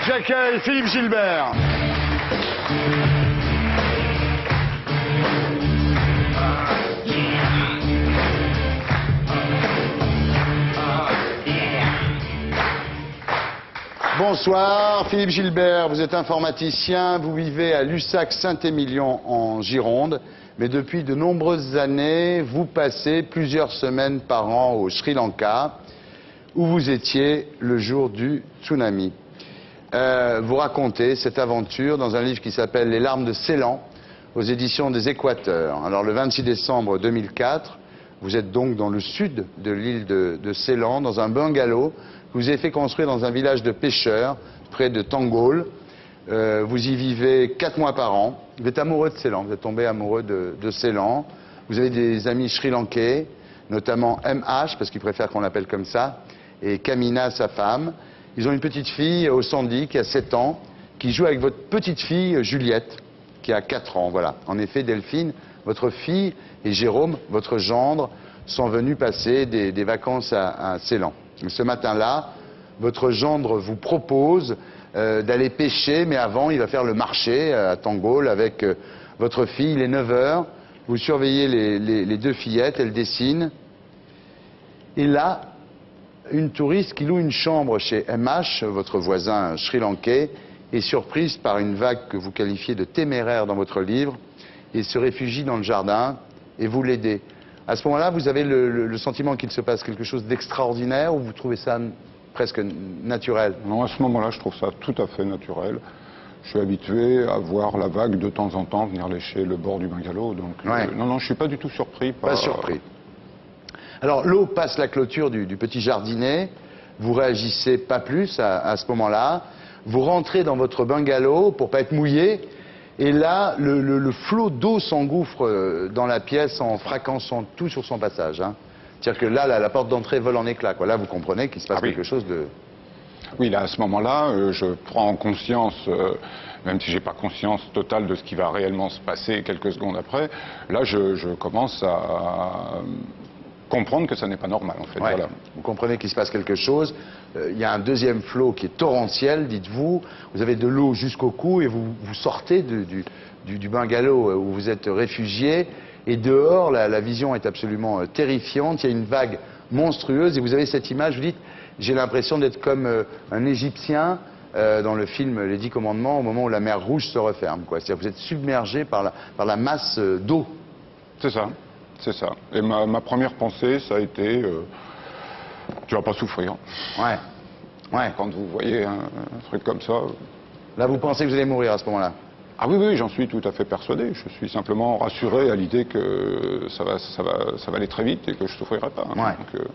J'accueille Philippe Gilbert. Bonsoir, Philippe Gilbert, vous êtes informaticien, vous vivez à Lussac Saint-Émilion en Gironde, mais depuis de nombreuses années, vous passez plusieurs semaines par an au Sri Lanka, où vous étiez le jour du tsunami. Vous racontez cette aventure dans un livre qui s'appelle Les larmes de Ceylan, aux éditions des Équateurs. Alors le 26 décembre 2004, vous êtes donc dans le sud de l'île de Ceylan, dans un bungalow que vous avez fait construire dans un village de pêcheurs, près de Tangol. Vous y vivez 4 mois par an. Vous êtes amoureux de Ceylan, vous êtes tombé amoureux de Ceylan. Vous avez des amis sri-lankais, notamment MH, parce qu'ils préfèrent qu'on l'appelle comme ça, et Kamina, sa femme. Ils ont une petite fille, Osandi, qui a 7 ans, qui joue avec votre petite fille, Juliette, qui a 4 ans. Voilà. En effet, Delphine, votre fille, et Jérôme, votre gendre, sont venus passer des vacances à Ceylan. Ce matin-là, votre gendre vous propose d'aller pêcher, mais avant, il va faire le marché à Tangol avec votre fille. Il est 9 h, vous surveillez les 2 fillettes, elles dessinent. Et là, une touriste qui loue une chambre chez MH, votre voisin sri-lankais, est surprise par une vague que vous qualifiez de téméraire dans votre livre et se réfugie dans le jardin et vous l'aidez. À ce moment-là, vous avez le sentiment qu'il se passe quelque chose d'extraordinaire ou vous trouvez ça presque naturel? Non, à ce moment-là, je trouve ça tout à fait naturel. Je suis habitué à voir la vague de temps en temps venir lécher le bord du bungalow. Donc, ouais. Non, je suis pas du tout surpris. Pas surpris. Alors, l'eau passe la clôture du petit jardinet. Vous réagissez pas plus à ce moment-là. Vous rentrez dans votre bungalow pour pas être mouillé. Et là, le flot d'eau s'engouffre dans la pièce en fracassant tout sur son passage. Hein. C'est-à-dire que là, la porte d'entrée vole en éclats. Quoi. Là, vous comprenez qu'il se passe quelque chose de... Oui, là, à ce moment-là, je prends conscience, même si j'ai pas conscience totale de ce qui va réellement se passer quelques secondes après, là, je commence à comprendre que ça n'est pas normal, en fait. Ouais. Voilà. Vous comprenez qu'il se passe quelque chose. Il y a un deuxième flot qui est torrentiel, dites-vous. Vous avez de l'eau jusqu'au cou et vous sortez du bungalow où vous êtes réfugié. Et dehors, la vision est absolument terrifiante. Il y a une vague monstrueuse et vous avez cette image, vous dites, j'ai l'impression d'être comme un Égyptien dans le film Les 10 Commandements, au moment où la mer Rouge se referme. C'est-à-dire que vous êt submergé par la masse d'eau. C'est ça. C'est ça. Et ma première pensée, ça a été, tu vas pas souffrir. Ouais. Ouais. Quand vous voyez un truc comme ça. Là, vous pensez que vous allez mourir à ce moment-là? Ah oui, j'en suis tout à fait persuadé. Je suis simplement rassuré à l'idée que ça va aller très vite et que je souffrirai pas. Ouais. Donc,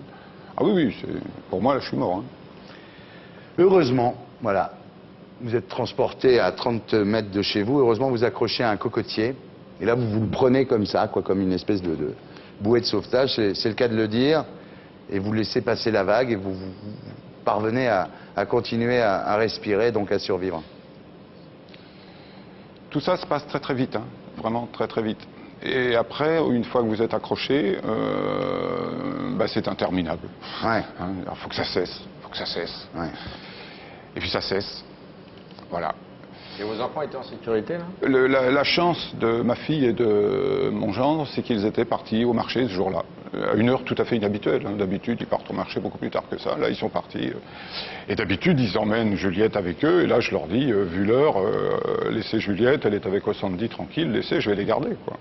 ah oui, pour moi, là, je suis mort. Hein. Heureusement, voilà, vous êtes transporté à 30 mètres de chez vous. Heureusement, vous accrochez à un cocotier. Et là, vous le prenez comme ça, comme une espèce de bouée de sauvetage, c'est le cas de le dire. Et vous laissez passer la vague et vous parvenez à continuer à respirer, donc à survivre. Tout ça se passe très très vite, hein, vraiment très très vite. Et après, une fois que vous êtes accroché, c'est interminable. Ouais. Hein, alors, faut que ça cesse, Ouais. Et puis ça cesse. Voilà. Et vos enfants étaient en sécurité, là? La chance de ma fille et de mon gendre, c'est qu'ils étaient partis au marché ce jour-là. À une heure tout à fait inhabituelle. Hein. D'habitude, ils partent au marché beaucoup plus tard que ça. Là, ils sont partis. Et d'habitude, ils emmènent Juliette avec eux. Et là, je leur dis, vu l'heure, laissez Juliette, elle est avec Osandi tranquille, laissez, je vais les garder, quoi.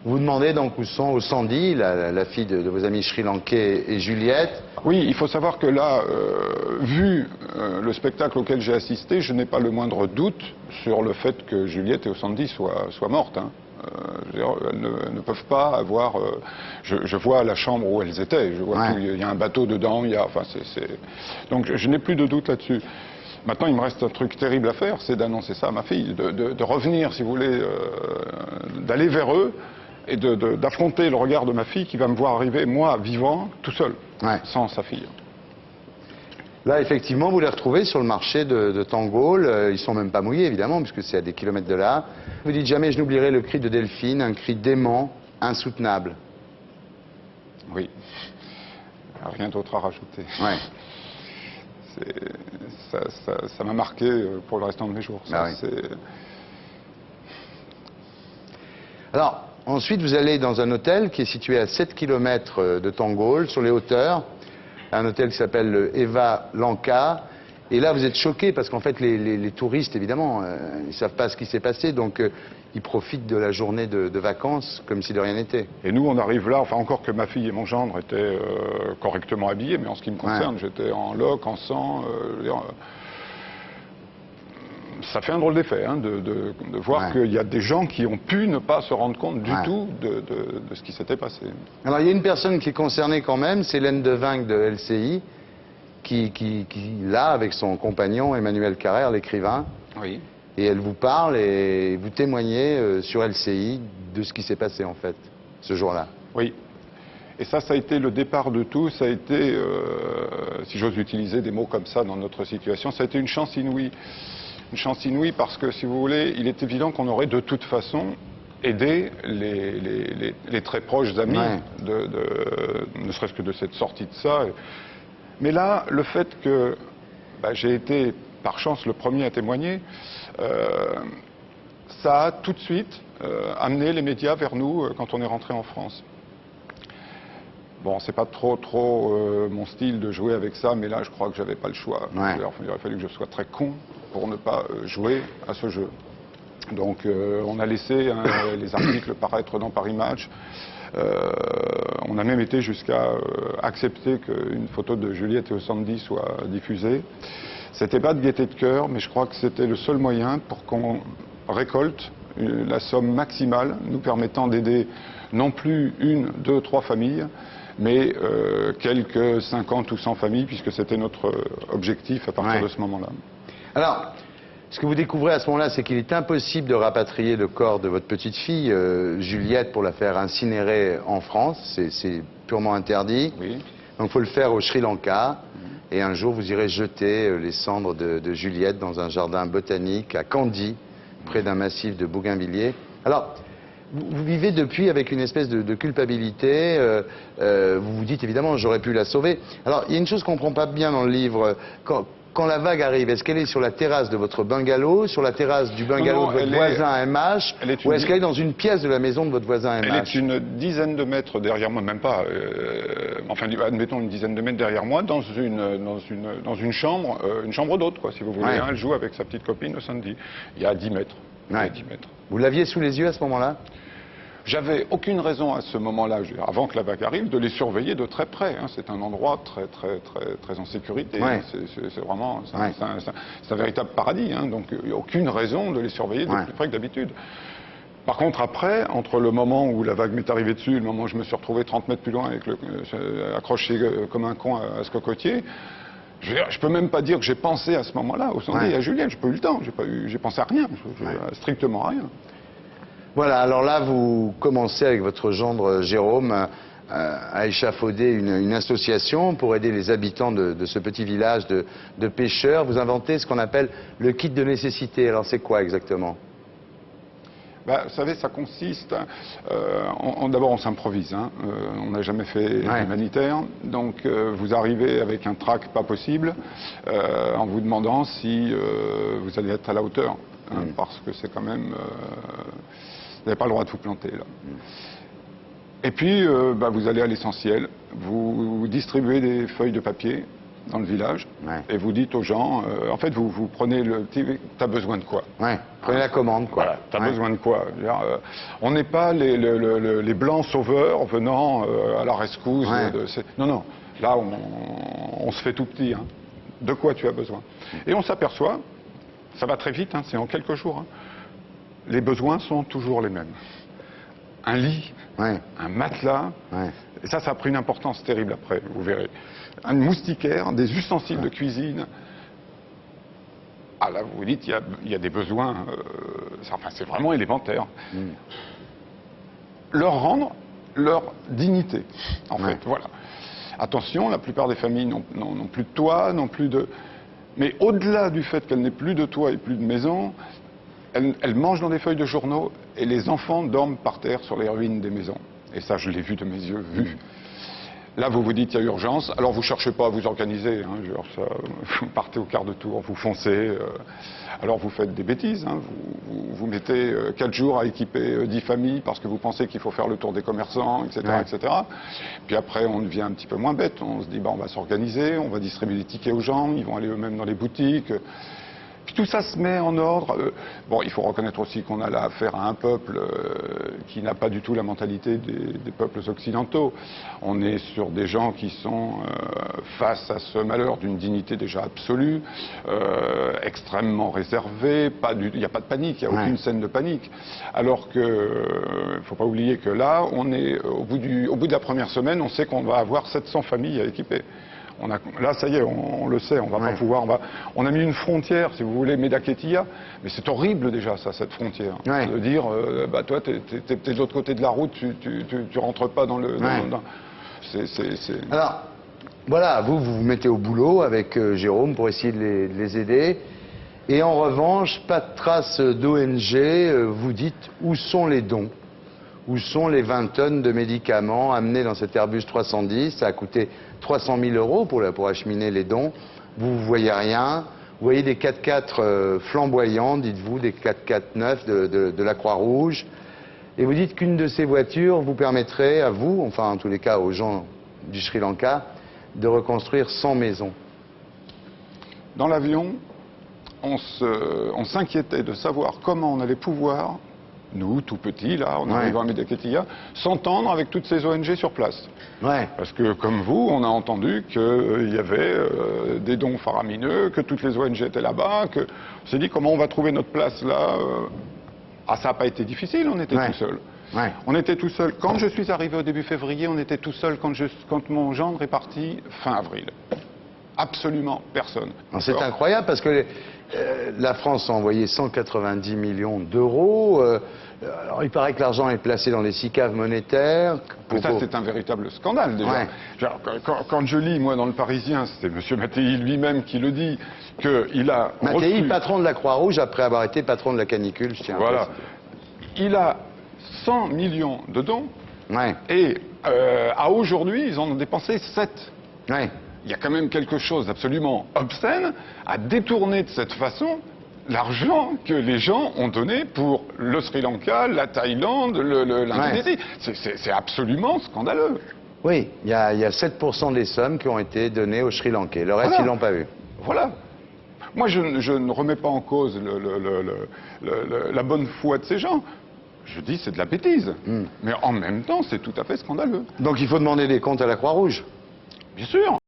Vous demandez donc où sont Osandi, la fille de vos amis sri-lankais et Juliette. Oui, il faut savoir que là, vu le spectacle auquel j'ai assisté, je n'ai pas le moindre doute sur le fait que Juliette et Osandi soient mortes. Hein. Je veux dire, elles ne peuvent pas avoir... je vois la chambre où elles étaient, je vois tout, il y a un bateau dedans, donc je n'ai plus de doute là-dessus. Maintenant, il me reste un truc terrible à faire, c'est d'annoncer ça à ma fille, de revenir, si vous voulez, d'aller vers eux, et d'affronter le regard de ma fille qui va me voir arriver, moi, vivant, tout seul, sans sa fille. Là, effectivement, vous les retrouvez sur le marché de Tangol. Ils sont même pas mouillés, évidemment, puisque c'est à des kilomètres de là. Vous dites jamais, je n'oublierai le cri de Delphine, un cri dément, insoutenable. Oui. Rien d'autre à rajouter. Ouais. ça m'a marqué pour le restant de mes jours. Ça, oui. Alors, ensuite, vous allez dans un hôtel qui est situé à 7 km de Tangol, sur les hauteurs, un hôtel qui s'appelle le Eva Lanka. Et là, vous êtes choqué parce qu'en fait, les touristes, évidemment, ils ne savent pas ce qui s'est passé, donc ils profitent de la journée de vacances comme si de rien n'était. Et nous, on arrive là, enfin encore que ma fille et mon gendre étaient correctement habillés, mais en ce qui me concerne, j'étais en loc, en sang. Ça fait un drôle d'effet hein, de voir qu'il y a des gens qui ont pu ne pas se rendre compte du tout de ce qui s'était passé. Alors, il y a une personne qui est concernée quand même, c'est Hélène Devingue de LCI, qui là, avec son compagnon Emmanuel Carrère, l'écrivain, et elle vous parle et vous témoignez sur LCI de ce qui s'est passé en fait, ce jour-là. Oui. Et ça a été le départ de tout, ça a été, si j'ose utiliser des mots comme ça dans notre situation, ça a été une chance inouïe. Une chance inouïe parce que, si vous voulez, il est évident qu'on aurait de toute façon aidé les très proches amis, ne serait-ce que de cette sortie de ça. Mais là, le fait que j'ai été, par chance, le premier à témoigner, ça a tout de suite amené les médias vers nous quand on est rentré en France. Bon, c'est pas trop mon style de jouer avec ça, mais là, je crois que j'avais pas le choix. Il aurait fallu que je sois très con pour ne pas jouer à ce jeu. Donc, on a laissé les articles paraître dans Paris Match. On a même été jusqu'à accepter qu'une photo de Juliette et Sandy soit diffusée. C'était pas de gaieté de cœur, mais je crois que c'était le seul moyen pour qu'on récolte la somme maximale nous permettant d'aider non plus 1, 2, 3 familles, mais quelques 50 ou 100 familles, puisque c'était notre objectif à partir de ce moment-là. Alors, ce que vous découvrez à ce moment-là, c'est qu'il est impossible de rapatrier le corps de votre petite fille, Juliette, pour la faire incinérer en France. C'est purement interdit. Donc il faut le faire au Sri Lanka. Et un jour, vous irez jeter les cendres de Juliette dans un jardin botanique à Kandy, près d'un massif de bougainvilliers. Alors, vous vivez depuis avec une espèce de culpabilité. Vous vous dites évidemment, j'aurais pu la sauver. Alors, il y a une chose qu'on ne comprend pas bien dans le livre. Quand la vague arrive, est-ce qu'elle est sur la terrasse de votre bungalow, sur la terrasse du bungalow de votre voisin MH, ou est-ce qu'elle est dans une pièce de la maison de votre voisin MH? Elle est une dizaine de mètres derrière moi, même pas, enfin admettons une dizaine de mètres derrière moi, dans une chambre d'hôte, quoi, si vous voulez. Elle joue avec sa petite copine Sandy. Il y a 10 mètres. Il y a 10 mètres. Vous l'aviez sous les yeux à ce moment-là? J'avais aucune raison à ce moment-là, avant que la vague arrive, de les surveiller de très près. C'est un endroit très en sécurité. C'est vraiment, c'est un véritable paradis. Donc il n'y a aucune raison de les surveiller de plus près que d'habitude. Par contre, après, entre le moment où la vague m'est arrivée dessus et le moment où je me suis retrouvé 30 mètres plus loin, accroché comme un con à ce cocotier, je peux même pas dire que j'ai pensé à ce moment-là au Sandy et à Juliette. J'ai pas eu le temps. J'ai pensé à rien, strictement à rien. Voilà, alors là, vous commencez avec votre gendre Jérôme à échafauder une association pour aider les habitants de ce petit village de pêcheurs. Vous inventez ce qu'on appelle le kit de nécessité. Alors c'est quoi exactement? Vous savez, ça consiste... D'abord, on s'improvise. On n'a jamais fait l'humanitaire. Donc, vous arrivez avec un trac pas possible en vous demandant si vous allez être à la hauteur. Parce que c'est quand même... vous n'avez pas le droit de vous planter, là. Et puis, vous allez à l'essentiel. Vous distribuez des feuilles de papier dans le village et vous dites aux gens, en fait, vous prenez le... T'as besoin de quoi? Prenez la commande, quoi. Voilà, t'as besoin de quoi? On n'est pas les blancs sauveurs venant à la rescousse. Non, non. Là, on se fait tout petit. De quoi tu as besoin? Et on s'aperçoit, ça va très vite, c'est en quelques jours, les besoins sont toujours les mêmes. Un lit, un matelas, et ça a pris une importance terrible après, vous verrez. Une moustiquaire, des ustensiles de cuisine. Ah là, vous vous dites, il y a des besoins, c'est vraiment élémentaire. Leur rendre leur dignité, en fait, voilà. Attention, la plupart des familles n'ont plus de toit, n'ont plus de... Mais au-delà du fait qu'elles n'aient plus de toit et plus de maison, elles mangent dans des feuilles de journaux et les enfants dorment par terre sur les ruines des maisons. Et ça, je l'ai vu de mes yeux, Là, vous vous dites qu'il y a urgence, alors vous ne cherchez pas à vous organiser. Hein, genre ça, vous partez au quart de tour, vous foncez. Alors vous faites des bêtises. Hein, vous mettez 4 jours à équiper 10 familles parce que vous pensez qu'il faut faire le tour des commerçants, etc., Ouais. etc. Puis après, on devient un petit peu moins bête. On se dit, on va s'organiser, on va distribuer des tickets aux gens, ils vont aller eux-mêmes dans les boutiques. Puis tout ça se met en ordre. Bon, il faut reconnaître aussi qu'on a là affaire à un peuple qui n'a pas du tout la mentalité des peuples occidentaux. On est sur des gens qui sont face à ce malheur d'une dignité déjà absolue, extrêmement réservés. Il n'y a pas de panique, il n'y a aucune scène de panique. Alors que, il ne faut pas oublier que là, on est au bout de la première semaine, on sait qu'on va avoir 700 familles à équiper. Là, ça y est, on le sait, on va pas pouvoir. On a mis une frontière, si vous voulez, Médakétia, mais c'est horrible déjà, ça, cette frontière. Ouais. De dire, toi, t'es de l'autre côté de la route, tu rentres pas dans le. Alors, voilà, vous vous mettez au boulot avec Jérôme pour essayer de les aider. Et en revanche, pas de traces d'ONG, vous dites où sont les dons? Où sont les 20 tonnes de médicaments amenés dans cet Airbus 310? Ça a coûté 300 000 € pour acheminer les dons. Vous ne voyez rien. Vous voyez des 4x4 flamboyants, dites-vous, des 4x4 neufs de la Croix-Rouge. Et vous dites qu'une de ces voitures vous permettrait à vous, enfin en tous les cas aux gens du Sri Lanka, de reconstruire 100 maisons. Dans l'avion, on s'inquiétait de savoir comment on allait pouvoir, nous, tout petits, là, en arrivant à Médakétia, s'entendre avec toutes ces ONG sur place. Ouais. Parce que, comme vous, on a entendu qu'il y avait des dons faramineux, que toutes les ONG étaient là-bas, que on s'est dit comment on va trouver notre place là. Ah, ça n'a pas été difficile, on était tout seul. Ouais. On était tout seul. Quand je suis arrivé au début février, on était tout seul quand mon gendre est parti fin avril. Absolument personne. C'est incroyable parce que la France a envoyé 190 millions d'euros. Alors il paraît que l'argent est placé dans les 6 caves monétaires. Ça, c'est un véritable scandale déjà. Ouais. Genre, quand je lis, moi, dans le Parisien, c'était M. Mattei lui-même qui le dit, qu'il a Mattei, reçu... patron de la Croix-Rouge, après avoir été patron de la canicule, je tiens à Voilà. préciser. Il a 100 millions de dons. Ouais. Et à aujourd'hui, ils en ont dépensé 7. Ouais. Il y a quand même quelque chose d'absolument obscène à détourner de cette façon l'argent que les gens ont donné pour le Sri Lanka, la Thaïlande, l'Indonésie. C'est absolument scandaleux. Oui, il y a 7% des sommes qui ont été données aux Sri Lankais. Le reste, ils ne l'ont pas vu. Voilà. Moi, je ne remets pas en cause la bonne foi de ces gens. Je dis c'est de la bêtise. Mais en même temps, c'est tout à fait scandaleux. Donc il faut demander des comptes à la Croix-Rouge. Bien sûr.